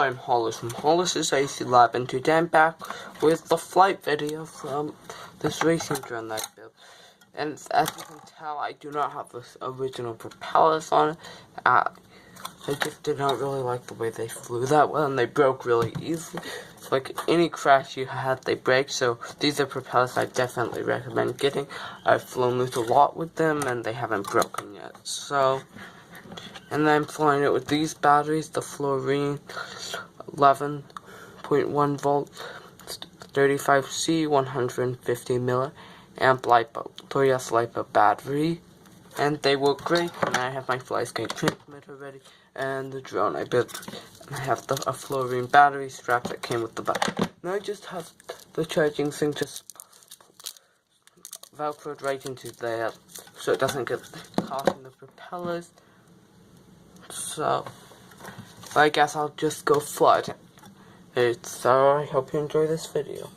I'm Hollis from Hollis's AC Lab, and today I'm back with the flight video from this racing drone that I built. And as you can tell, I do not have the original propellers on it. I just did not really like the way they flew that well, and they broke really easily. Like any crash you had, they break, so these are propellers I definitely recommend getting. I've flown this a lot with them, and they haven't broken yet. So, and then I'm flying it with these batteries, the Fluorine 11.1 volt 35C 150 milliamp LiPo 3S LiPo battery, and they work great. And I have my FlySky transmitter ready, and the drone I built. And I have a fluorine battery strap that came with the battery. And I just have the charging thing just velcroed right into there, so it doesn't get caught in the propellers. So I guess I'll just go flood it. So I hope you enjoy this video.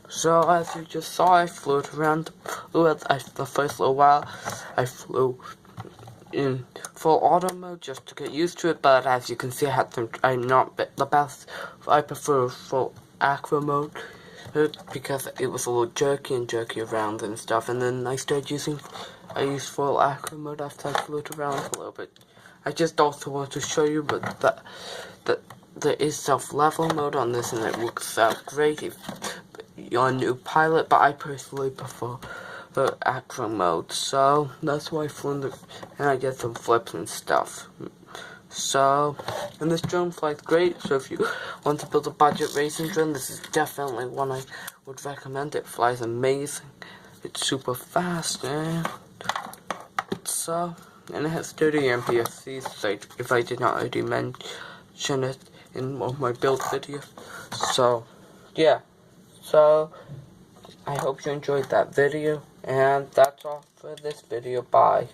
So as you just saw, I flew it around the first little while. I flew in full auto mode just to get used to it, but as you can see, I'm not the best. I prefer full acro mode because it was a little jerky around and stuff. And then I used full acro mode after I flew it around a little bit. I just also want to show you, but that there is self-level mode on this, and it works out great if you're a new pilot, but I personally prefer the acro mode, so that's why I flew and I get some flips and stuff. So, and this drone flies great, so if you want to build a budget racing drone, this is definitely one I would recommend. It flies amazing, it's super fast, and it has 30 MPSCs, if I did not already mention it in one of my build videos. So, yeah. So, I hope you enjoyed that video, and that's all for this video. Bye.